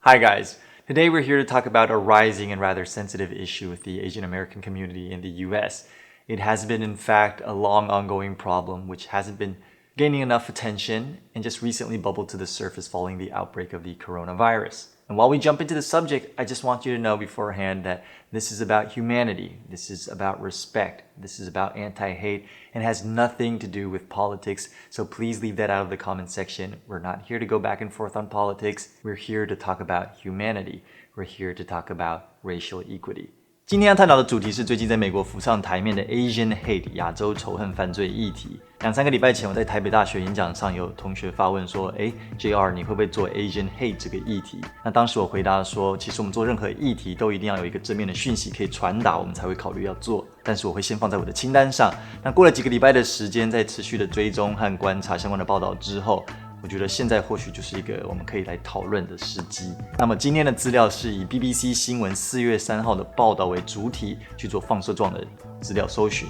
Hi guys, today we're here to talk about a rising and rather sensitive issue with the Asian American community in the US. It has been in fact a long ongoing problem which hasn't been gaining enough attention and just recently bubbled to the surface following the outbreak of the coronavirus. And while we jump into the subject, I just want you to know beforehand that this is about humanity, this is about respect, this is about anti-hate, and has nothing to do with politics, so please leave that out of the comment section. We're not here to go back and forth on politics, we're here to talk about humanity, we're here to talk about racial equity. 今天要探讨的主题是最近在美国浮上台面的 Asian Hate 亚洲仇恨犯罪议题。2-3个礼拜前，我在台北大学演讲上有同学发问说：“JR， 你会不会做 Asian Hate 这个议题？”那当时我回答说：“其实我们做任何议题都一定要有一个正面的讯息可以传达，我们才会考虑要做。但是我会先放在我的清单上。那过了几个礼拜的时间，在持续的追踪和观察相关的报道之后，我觉得现在或许就是一个我们可以来讨论的时机。那么今天的资料是以 BBC 新闻4月3号的报道为主体去做放射状的资料搜寻。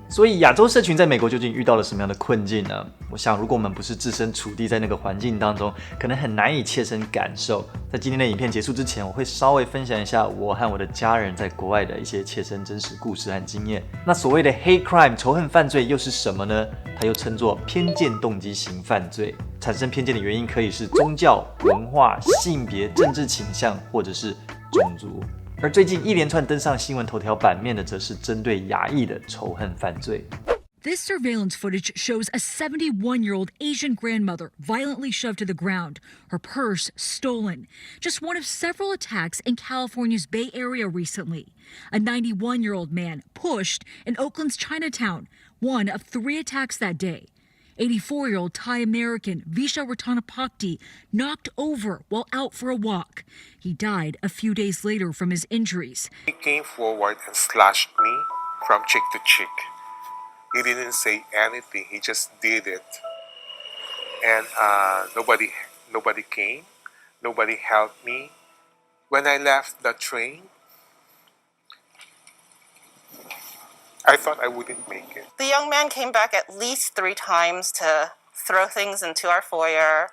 所以亚洲社群在美国究竟遇到了什么样的困境呢？我想如果我们不是置身处地在那个环境当中，可能很难以切身感受。在今天的影片结束之前，我会稍微分享一下我和我的家人在国外的一些切身真实故事和经验。那所谓的 hate crime 仇恨犯罪又是什么呢？它又称作偏见动机型犯罪。产生偏见的原因可以是宗教、文化、性别、政治倾向，或者是种族。而最近一连串登上新闻头条版面的，则是针对亚裔的仇恨犯罪。This surveillance footage shows a 71-year-old Asian grandmother violently shoved to the ground, her purse stolen. Just one of several attacks in California's Bay Area recently. A 91-year-old man pushed in Oakland's Chinatown, one of 3 attacks that day. 84-year-old Thai American Visha Ratanapakdi knocked over while out for a walk. He died a few days later from his injuries. He came forward and slashed me from cheek to cheek. He didn't say anything, he just did it. And nobody came, nobody helped me. When I left the train, I thought I wouldn't make it. The young man came back at least 3 times to throw things into our foyer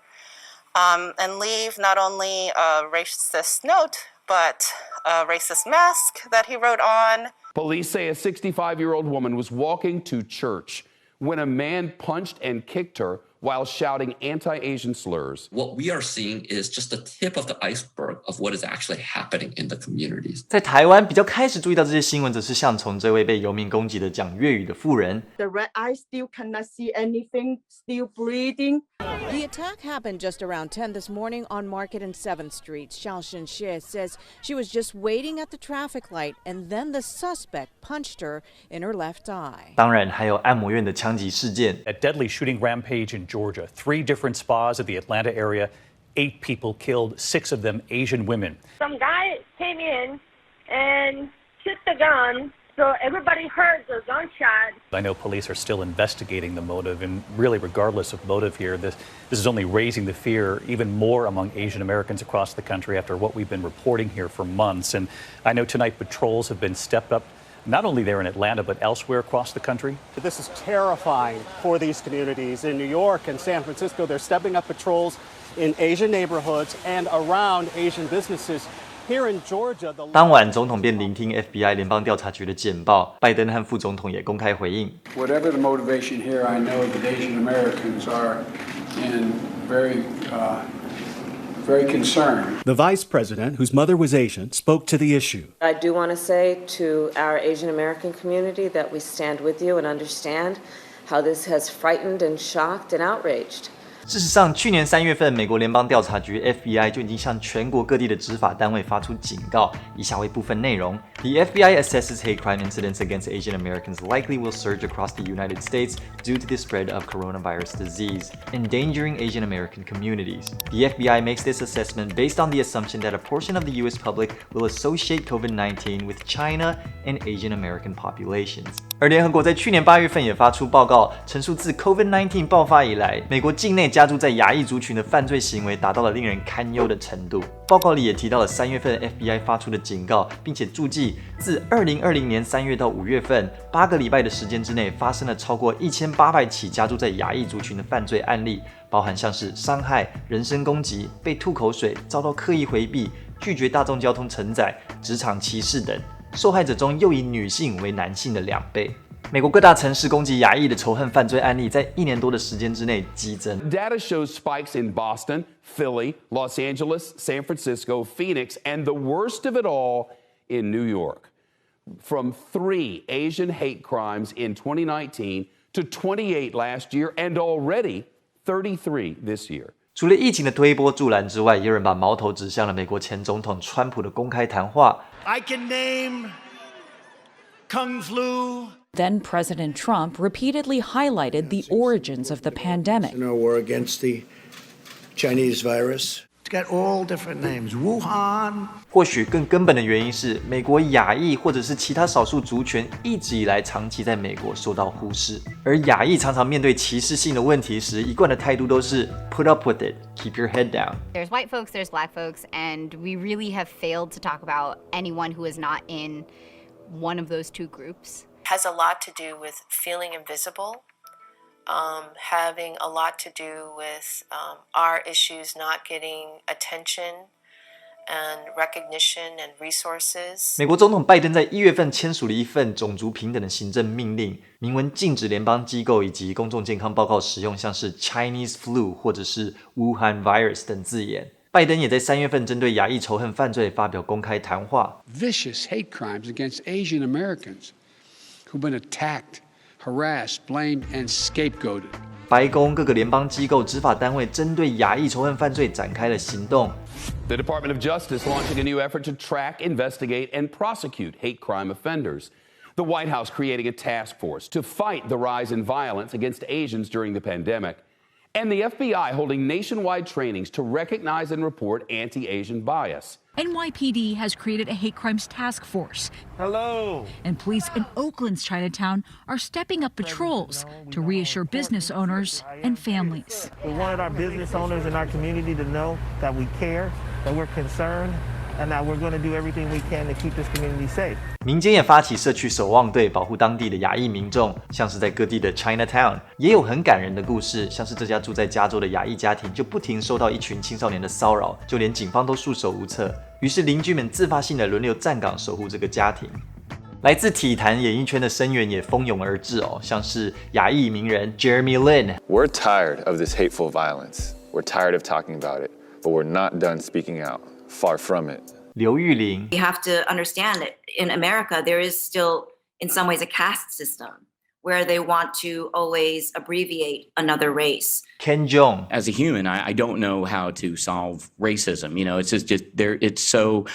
and leave not only a racist note, but a racist mask that he wrote on. Police say a 65-year-old woman was walking to church when a man punched and kicked her while shouting anti-Asian slurs. What we are seeing is just the tip of the iceberg of what is actually happening in the communities. 在台湾比较开始注意到这些新闻，则是像从这位被游民攻击的讲粤语的妇人。The red eye still cannot see anything, still bleeding. The attack happened just around 10 this morning on Market and 7th Street. Xiao Shenxie says she was just waiting at the traffic light and then the suspect punched her in her left eye. 当然还有按摩院的枪击事件。A deadly shooting rampage in Georgia. 3 different spas at the Atlanta area. 8 people killed, 6 of them Asian women. Some guy came in and shoot the gun. So everybody heard the gunshot. I know police are still investigating the motive, and really regardless of motive here, this is only raising the fear even more among Asian Americans across the country after what we've been reporting here for months. And I know tonight patrols have been stepped up, not only there in Atlanta, but elsewhere across the country. This is terrifying for these communities. In New York and San Francisco, they're stepping up patrols in Asian neighborhoods and around Asian businesses. Here in Georgia, 当晚，总统便聆听 FBI 联邦调查局的简报，拜登和副总统也公开回应。Whatever the motivation here, I know that Asian Americans are very concerned. The vice president, whose mother was Asian, spoke to the issue. I do want to say to our Asian American community that we stand with you and understand how this has frightened and shocked and outraged. 事实上，去年3月份，美国联邦调查局 FBI 就已经向全国各地的执法单位发出警告，以下为部分内容。The FBI assesses hate crime incidents against Asian Americans likely will surge across the United States due to the spread of coronavirus disease, endangering Asian American communities. The FBI makes this assessment based on the assumption that a portion of the U.S. public will associate COVID-19 with China and Asian American populations. 而联合国在去年8月份也发出报告，陈述自 COVID-19 爆发以来，美国境内加诸在亚裔族群的犯罪行为达到了令人堪忧的程度。报告里也提到了3月份 FBI 发出的警告，并且注记自2020年3月到5月份8个礼拜的时间之内，发生了超过1800起加诸在亚裔族群的犯罪案例，包含像是伤害、人身攻击、被吐口水、遭到刻意回避、拒绝大众交通承载、职场歧视等。受害者中又以女性为男性的2倍。美国各大城市攻击亚裔的仇恨犯罪案例在1年多的时间之内激增。Data shows spikes in Boston, Philly, Los Angeles, San Francisco, Phoenix, and the worst of it all in New York. From 3 Asian hate crimes in 2019 to 28 last year, and already 33 this year. 除了疫情的推波助澜之外，也有人把矛头指向了美国前总统川普的公开谈话。I can name Kung Flu. Then President Trump repeatedly highlighted the origins of the pandemic. No war against the Chinese virus. It's got all different names. Wuhan. 或许更根本的原因是，美国亚裔或者是其他少数族群一直以来长期在美国受到忽视，而亚裔常常面对歧视性的问题时，一贯的态度都是 put up with it, keep your head down. There's white folks, there's black folks, and we really have failed to talk about anyone who is not in one of those two groups. Has a lot to do with feeling invisible, having a lot to do with our issues not getting attention and recognition and resources. 美国总统拜登在1月份签署了一份种族平等的行政命令，明文禁止联邦机构以及公众健康报告使用像是 Chinese flu 或者是 Wuhan virus 等字眼。拜登也在3月份针对亚裔仇恨犯罪发表公开谈话。Vicious hate crimes against Asian Americans who've been attacked, harassed, blamed, and scapegoated. 白宫各个联邦机构执法单位针对亚裔仇恨犯罪展开了行动。The Department of Justice launching a new effort to track, investigate, and prosecute hate crime offenders. The White House creating a task force to fight the rise in violence against Asians during the pandemic. And the FBI holding nationwide trainings to recognize and report anti-Asian bias. NYPD has created a hate crimes task force. Hello. And police in Oakland's Chinatown are stepping up patrols to reassure business owners and families. We wanted our business owners in our community to know that we care, that we're concerned, and that we're going to do everything we can to keep this community safe. 民间也发起社区守望队，保护当地的亚裔民众。像是在各地的 Chinatown， 也有很感人的故事，像是这家住在加州的亚裔家庭就不停受到一群青少年的骚扰，就连警方都束手无策。于是邻居们自发性的轮流站岗守护这个家庭。来自体坛演艺圈的声援也蜂拥而至哦，像是亚裔名人 Jeremy Lin。 We're tired of this hateful violence. We're tired of talking about it, but we're not done speaking out. Far from it. 刘玉玲 You have to understand that in America there is still in some ways a caste system where they want to always abbreviate another race. Ken Jeong As a human, I don't know how to solve racism. You know, it's just there. It's so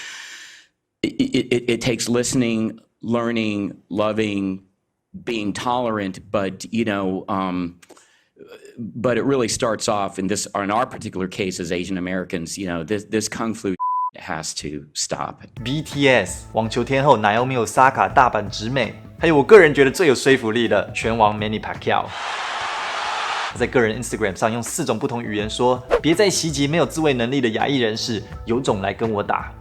it takes listening, learning, loving, being tolerant, but but it really starts off in our particular case as Asian Americans. You know, this kung flu has to stop. BTS 网球天后 Naomi Osaka 大阪直美，还有我个人觉得最有说服力的拳王 Manny Pacquiao。他在个人 Instagram 上用4种不同语言说：“别再袭击没有自卫能力的亚裔人士，有种来跟我打。”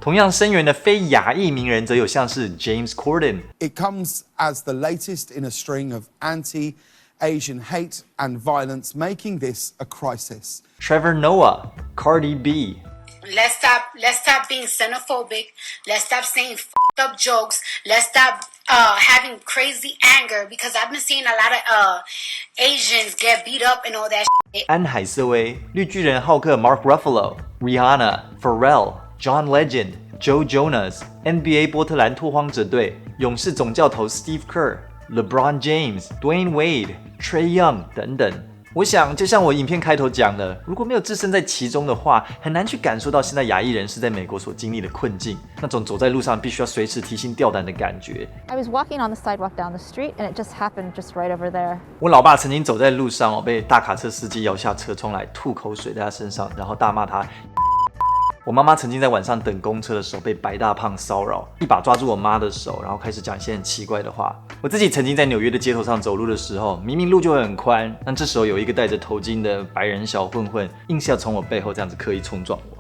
同样声援的非亚裔名人则有像是 James Corden。 It comes as the latest in a string of anti-Asian hate and violence, making this a crisis. Trevor Noah, Cardi B. Let's stop being xenophobic. Let's stop saying f***ed up jokes. Let's stop having crazy anger because I've been seeing a lot of Asians get beat up and all that shit. 安海瑟薇、绿巨人浩克 Mark Ruffalo, Rihanna, Pharrell, John Legend, Joe Jonas, NBA 波特兰拓荒者队、勇士总教头 Steve Kerr, LeBron James, Dwayne Wade, Trae Young 等等。我想，就像我影片开头讲的，如果没有置身在其中的话，很难去感受到现在亚裔人士在美国所经历的困境，那种走在路上必须要随时提心吊胆的感觉。I was walking on the sidewalk down the street, and it just happened just right over there. 我老爸曾经走在路上被大卡车司机摇下车窗来吐口水在他身上，然后大骂他。我妈妈曾经在晚上等公车的时候被白大胖骚扰，一把抓住我妈的手，然后开始讲一些很奇怪的话。我自己曾经在纽约的街头上走路的时候，明明路就会很宽，但这时候有一个戴着头巾的白人小混混，硬是要从我背后这样子刻意冲撞我。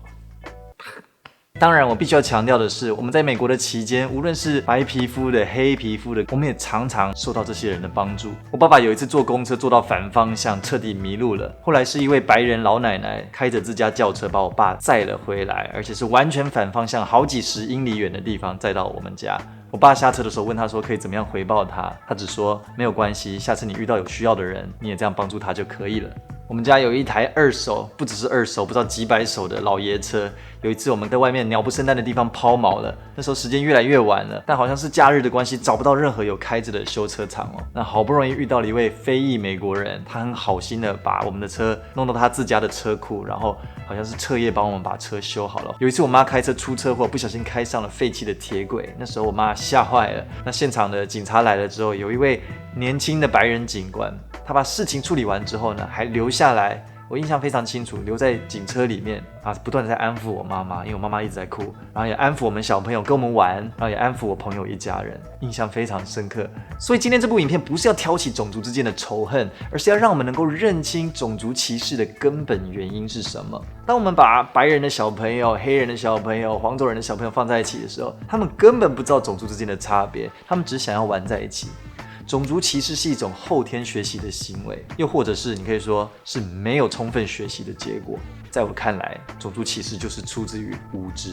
当然，我必须要强调的是，我们在美国的期间，无论是白皮肤的、黑皮肤的，我们也常常受到这些人的帮助。我爸爸有一次坐公车坐到反方向，彻底迷路了。后来是一位白人老奶奶开着自家轿车把我爸载了回来，而且是完全反方向，好几十英里远的地方载到我们家。我爸下车的时候问他说可以怎么样回报他，他只说没有关系，下次你遇到有需要的人，你也这样帮助他就可以了。我们家有一台二手，不只是二手，不知道几百手的老爷车。有一次我们在外面鸟不生蛋的地方抛锚了，那时候时间越来越晚了，但好像是假日的关系，找不到任何有开着的修车厂哦。那好不容易遇到了一位非裔美国人，他很好心的把我们的车弄到他自家的车库，然后好像是彻夜帮我们把车修好了。有一次我妈开车出车祸，不小心开上了废弃的铁轨，那时候我妈吓坏了。那现场的警察来了之后，有一位年轻的白人警官，他把事情处理完之后呢，还留下来，我印象非常清楚，留在警车里面啊，不断的在安抚我妈妈，因为我妈妈一直在哭，然后也安抚我们小朋友跟我们玩，然后也安抚我朋友一家人，印象非常深刻。所以今天这部影片不是要挑起种族之间的仇恨，而是要让我们能够认清种族歧视的根本原因是什么。当我们把白人的小朋友、黑人的小朋友、黄种人的小朋友放在一起的时候，他们根本不知道种族之间的差别，他们只想要玩在一起。种族歧视是一种后天学习的行为，又或者是你可以说是没有充分学习的结果。在我看来，种族歧视就是出自于无知，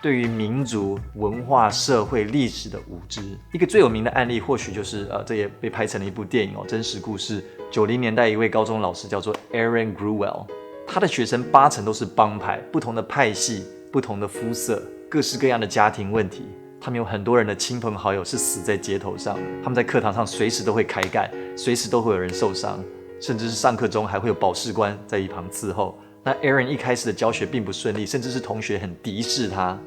对于民族、文化、社会、历史的无知。一个最有名的案例，或许就是这也被拍成了一部电影哦，真实故事。90年代一位高中老师叫做 Aaron Gruwell， 他的学生80%都是帮派，不同的派系、不同的肤色、各式各样的家庭问题。他们有很多人的亲朋好友是死在街头上的，他们在课堂上随时都会开干，随时都会有人受伤，甚至是上课中还会有保释官在一旁伺候。那 Aaron 一开始的教学并不顺利，甚至是同学很敌视他。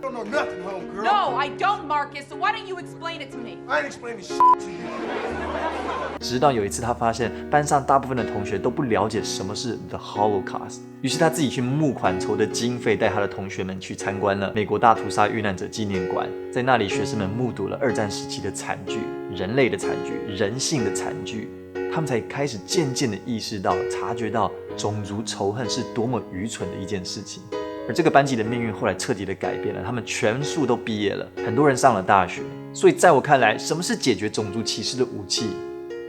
No, I don't, Marcus. So why don't you explain it to me? I ain't explaining shit to you. 直到有一次，他发现班上大部分的同学都不了解什么是 The Holocaust， 于是他自己去募款筹的经费，带他的同学们去参观了美国大屠杀遇难者纪念馆。在那里，学生们目睹了二战时期的惨剧，人类的惨剧，人性的惨剧。他们才开始渐渐的意识到、察觉到种族仇恨是多么愚蠢的一件事情。而这个班级的命运后来彻底的改变了，他们全数都毕业了，很多人上了大学。所以在我看来，什么是解决种族歧视的武器？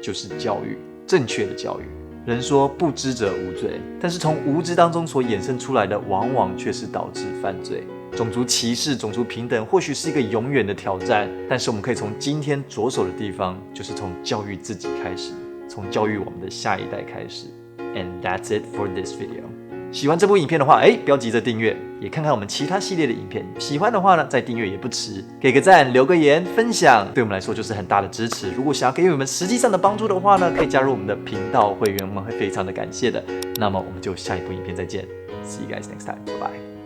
就是教育，正确的教育。人说不知者无罪，但是从无知当中所衍生出来的，往往却是导致犯罪。种族歧视、种族平等或许是一个永远的挑战，但是我们可以从今天着手的地方，就是从教育自己开始，从教育我们的下一代开始。And that's it for this video. 喜欢这部影片的话，不要急着订阅，也看看我们其他系列的影片。喜欢的话呢，再订阅也不迟。给个赞，留个言，分享，对我们来说就是很大的支持。如果想要给予我们实际上的帮助的话呢，可以加入我们的频道会员，我们会非常的感谢的。那么我们就下一部影片再见。See you guys next time. Bye bye.